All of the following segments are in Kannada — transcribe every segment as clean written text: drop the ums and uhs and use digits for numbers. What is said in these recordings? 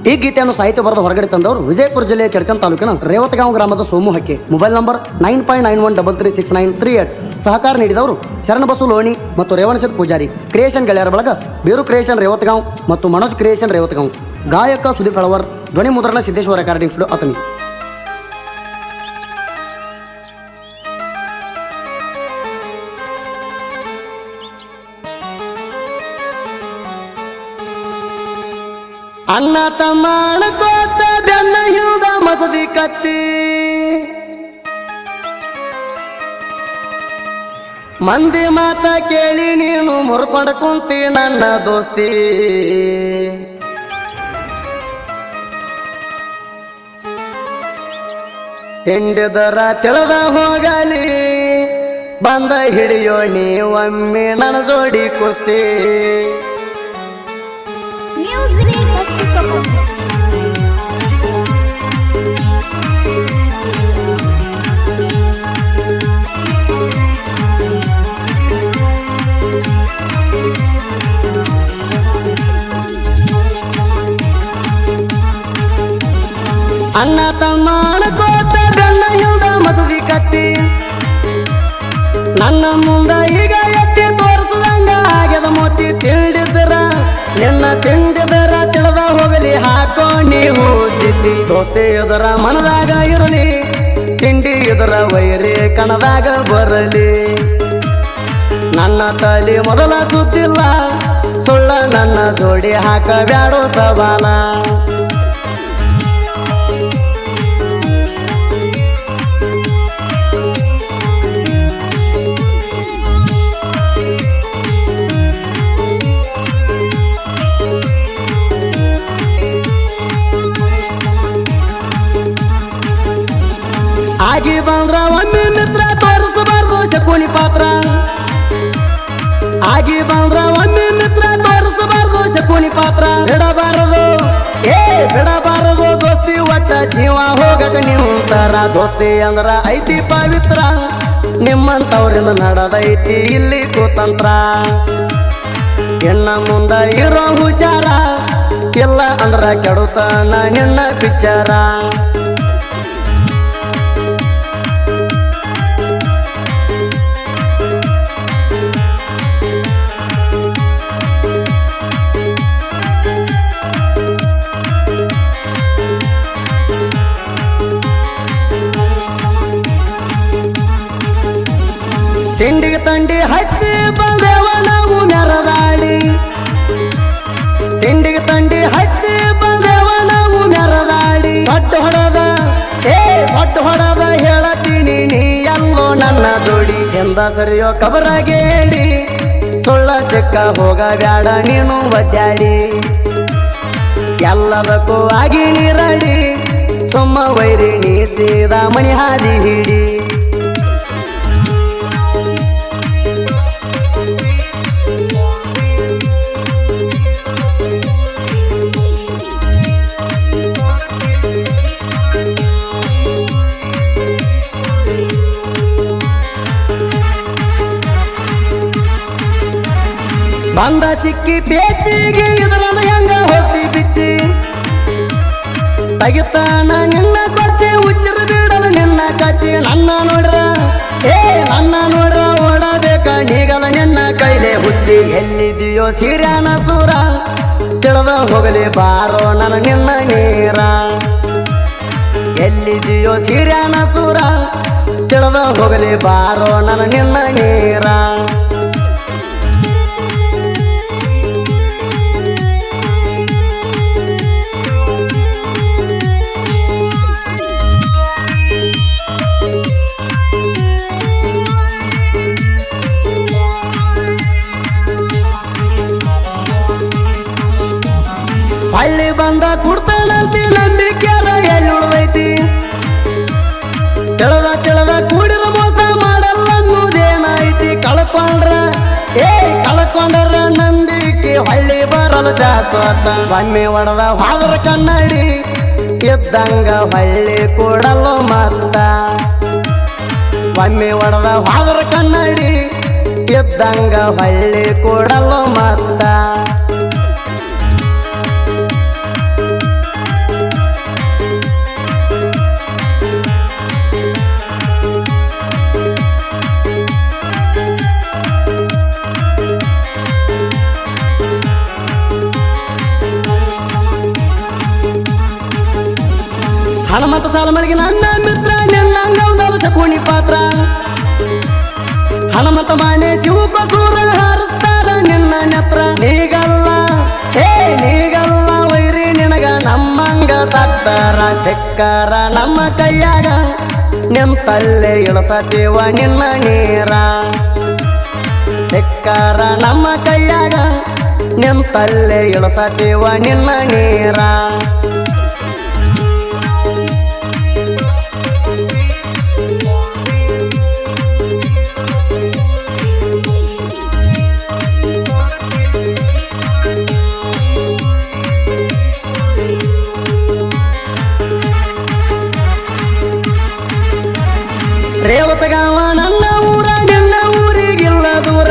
ಈ ಗೀತೆಯನ್ನು ಸಾಹಿತ್ಯ ಬರೆದು ಹೊರಗಡೆ ತಂದವರು ವಿಜಯಪುರ ಜಿಲ್ಲೆಯ ಚರ್ಚನ್ ತಾಲೂಕಿನ ರೇವತಗಾಂವ್ ಗ್ರಾಮದ ಸೋಮು ಹಕ್ಕೆ. Mobile number 9591336938. ಸಹಕಾರ ನೀಡಿದವರು ಶರಣಬಸು ಲೋಣಿ ಮತ್ತು ರೇವಣಸಿದ್ ಪೂಜಾರಿ. ಕ್ರಿಯೇಷನ್ ಗೆಳೆಯರ ಬಳಗ ಬೇರು ಕ್ರಿಯೇಷನ್ ರೇವತಗಾಂವ್ ಮತ್ತು ಮನೋಜ್ ಕ್ರಿಯೇಷನ್ ರೇವತಗಾಂವ್. ಗಾಯಕ ಸುದೀಪ್ ಹಳವರ್. ಧ್ವನಿ ಮುದ್ರಣ ಸಿದ್ದೇಶ್ವರ ರೆಕಾರ್ಡಿಂಗ್ ಸ್ಟುಡಿಯೋ ಅತನಿ. ಅಣ್ಣ ತಮ್ಮ ಅಣಕೋತ ಬೆನ್ನ ಹಿಲ್ದ ಮಸದಿ ಕತ್ತಿ, ಮಂದಿ ಮಾತ ಕೇಳಿ ನೀನು ಮುರ್ಕೊಂಡ ಕುಂತಿ ನನ್ನ ದೋಸ್ತಿ. ತಿಂಡಿದರ ತಿಳಿದ ಹೋಗಲಿ ಬಂದ ಹಿಡಿಯೋ ನೀವೊಮ್ಮೆ ನನ್ನ ಜೋಡಿ ಕುಸ್ತಿ. ಅಣ್ಣ ತಮ್ಮ ಅಣಕೋತ ಬೆನ್ನ ಹಿಲ್ದ ಮಸದಿ ಕತ್ತಿ, ನನ್ನ ಮುಂದ ಈಗ ಎತ್ತಿ ತೋರಿಸದಂಗ ಆಗ್ಯದ ಮೋತಿ. ತಿಂಡಿದರ ತಿಳಿದ ಹೋಗಲಿ ಹಾಕೋ ನೀವು ಜಿದ್ದಿ. ದೋಸ್ತಿ ಇದರ ಮನದಾಗ ಇರಲಿ, ತಿಂಡಿ ಇದರ ವೈರಿ ಕಣದಾಗ ಬರಲಿ. ನನ್ನ ತಲೆ ಮೊದಲ ಸುತ್ತಿಲ್ಲ, ಸುಳ್ಳ ನನ್ನ ಜೋಡಿ ಹಾಕಬ್ಯಾಡೋ ಸವಾಲ. ಆಗಿ ಬಂದ್ರ ಒಮ್ಮೆ ಮಿತ್ರ ತೋರಿಸಬಾರ್ದು ಶಕುನಿ ಪಾತ್ರ. ಆಗಿ ಬಂದ್ರ ಒಮ್ಮೆ ಮಿತ್ರ ತೋರಿಸಬಾರ್ದು ಶಕುನಿ ಪಾತ್ರ. ಬಿಡಬಾರದು ದೋಸ್ತಿ ಒಟ್ಟ ಜೀವ ಹೋಗಕ ನಿಂತರ. ದೋಸ್ತಿ ಅಂದ್ರ ಐತಿ ಪವಿತ್ರ, ನಿಮ್ಮಂತವ್ರಿಂದ ನಡೆದೈತಿ ಇಲ್ಲಿ ಕುತಂತ್ರ. ಹೆಣ್ಣ ಮುಂದ ಇರೋ ಹುಷಾರ, ಇಲ್ಲ ಅಂದ್ರ ಕೆಡುತ್ತಾನ ನಿನ್ನ ಪಿಚ್ಚರ. ತಿಂಡಿಗೆ ತಂಡಿ ಹಚ್ಚಿ ಬಂದೇವ ನಾವು ಮೆರದಾಡಿ. ತಿಂಡಿಗೆ ತಂಡಿ ಹಚ್ಚಿ ಬಂದೇವ ನಾವು ಮೆರದಾಡಿ. ಸೊಟ್ಟು ಹೊಡದ ಹೇಳತೀನಿ ನೀ ಎಲ್ಲೋ ನನ್ನ ಜೋಡಿ. ಎಂದ ಸರಿಯೋ ಕಬರಾಗೇಡಿ, ಸುಳ್ಳ ಸಿಕ್ಕ ಹೋಗ ಬ್ಯಾಡ ನೀನು ಒದ್ದಾಡಿ. ಎಲ್ಲದಕ್ಕೂ ಆಗಿ ನೀರಡಿ, ಸುಮ್ಮ ವೈರಿ ನೀ ಸೀದಾ ಮಣಿ ಹಾದಿ ಹಿಡಿ. ಬಂದ ಸಿಕ್ಕಿ ಪೇಚಿಗೆ ಇದರದು ಹೆಂಗ ಹೋಗ್ತಿ ಬಿಚ್ಚಿ. ತೆಗಿತಾನ ನಿನ್ನ ಕೊಚ್ಚಿ, ಉಚ್ಚಿರ ಬಿಡಲು ನಿನ್ನ ಕಚ್ಚಿ. ನನ್ನ ನೋಡ್ರ ಓಡಬೇಕ ನೀಗಲ ನಿನ್ನ ಕೈಲೇ ಹುಚ್ಚಿ. ಎಲ್ಲಿದೆಯೋ ಸಿರ್ಯಾನ ಸೂರ, ತಿಳಿದ ಹೋಗಲಿ ಬಾರೋ ನನ್ನ ನಿನ್ನ ನೀರ. ಎಲ್ಲಿದೆಯೋ ಸಿರ್ಯಾನ ಸೂರ, ತಿಳಿದ ಹೋಗಲಿ ಬಾರೋ ನನ್ನ ನಿನ್ನ ನೀರ. ಹಳ್ಳಿ ಬಂದ ಕುಡ್ತಾನಂತಿ ನಂಬಿಕೆರ ಎಲ್ಲಿ ಉಳ್ದೈತಿ. ತಿಳಿದ ಕೂಡಿರ ಮೋಸ ಮಾಡಲ್ಲ ಅನ್ನೋದೇನೈತಿ. ಕಳ್ಕೊಂಡ್ರ ನಂಬಿಕೆ ಹಳ್ಳಿ ಬರಲ್ಲ ಶಾಶ್ವತ. ಒಮ್ಮೆ ಹೊಡೆದ ಹಾದ್ರ ಕನ್ನಡಿ ಇದ್ದಂಗ ಹಳ್ಳಿ ಕೂಡಲು ಮತ್ತ. ಒಮ್ಮೆ ಹೊಡೆದ ಹಾದ್ರ ಕನ್ನಡಿ ಇದ್ದಂಗ ಹಳ್ಳಿ ಕೂಡಲು ಮತ್ತ. ಹನುಮಂತ ಸಾಲಮಳಿಗೆ ನನ್ನ ಮಿತ್ರ ನಿನ್ನಂಗೌದರ ಚಕುಣಿ ಪಾತ್ರ ಹನುಮಂತ ಮಾನೆ ಶಿವಕಸೂರ ಹಾರಿಸ್ತಾರ ನಿನ್ನ ನೆತ್ರ ನೀಗಲ್ಲ ವೈರಿ ನಿನಗ ನಮ್ಮಂಗ ಸತ್ತಾರ ಸಿಕ್ಕಾರ ನಮ್ಮ ಕೈಯಾಗ ನಿಂತಲ್ಲೇ ಇಳಸತೀವ ನಿನ್ನ ನೀರ ಸಿಕ್ಕಾರ ನಮ್ಮ ಕೈಯಾಗ ನಿಂತಲ್ಲೇ ಇಳಸತೀವ ನಿನ್ನ ನೀರ ರೇವತಗಾವ ನನ್ನ ಊರ ನಿನ್ನ ಊರಿಗಿಲ್ಲ ದೂರ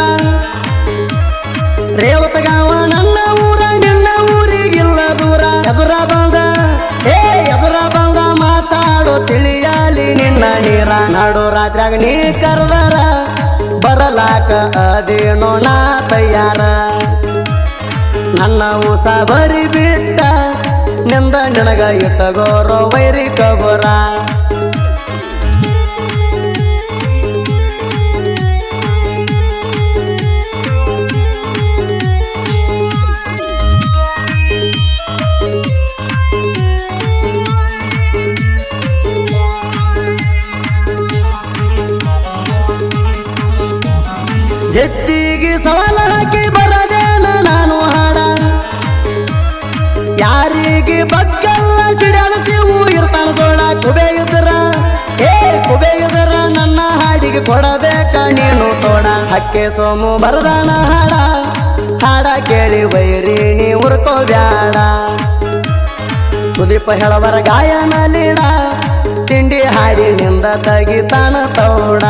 ರೇವತಗಾವ ನನ್ನ ಊರ ನಿನ್ನ ಊರಿಗಿಲ್ಲ ದೂರ ಎದುರ ಬಂದ ಮಾತಾಡೋ ತಿಳಿಯಾಲಿ ನಿನ್ನ ನೀರ ನಾಡು ರಾತ್ರಿಯಾಗ ನೀ ಕರೆದರ ಬರಲಾಕ ಅದೇನೋ ನಾ ತಯಾರ ನನ್ನ ಊಸ ಬರಿ ಬಿಟ್ಟ ನಿಂದ ನಿನಗ ಇಟ್ಟಗೋರೋ ವೈರಿ ಕಗೋರ ಜತ್ತಿಗೆ ಸವಾಲ ಹಾಕಿ ಬರದೇನ ನಾನು ಹಾಡ ಯಾರಿಗೆ ಬಗ್ಗಲ್ಲ ಸಿಡಾಳಿಸಿ ಇರ್ತಾನ ಗೋಳ ಕುಬೆ ಇದ್ರ ನನ್ನ ಹಾಡಿಗೆ ಕೊಡಬೇಕ ನೀನು ತೋಡ ಹಕ್ಕೆ ಸೋಮು ಬರದಾನ ಹಾಡ ಕೇಳಿ ವೈರಿ ನೀ ಉರ್ಕೋಬ್ಯಾಡ ಸುದೀಪ ಹೇಳವರ ಗಾಯನ ಲೀಡ ತಿಂಡಿ ಹಾಡಿನಿಂದ ತೆಗಿತಾನ ತೌಡ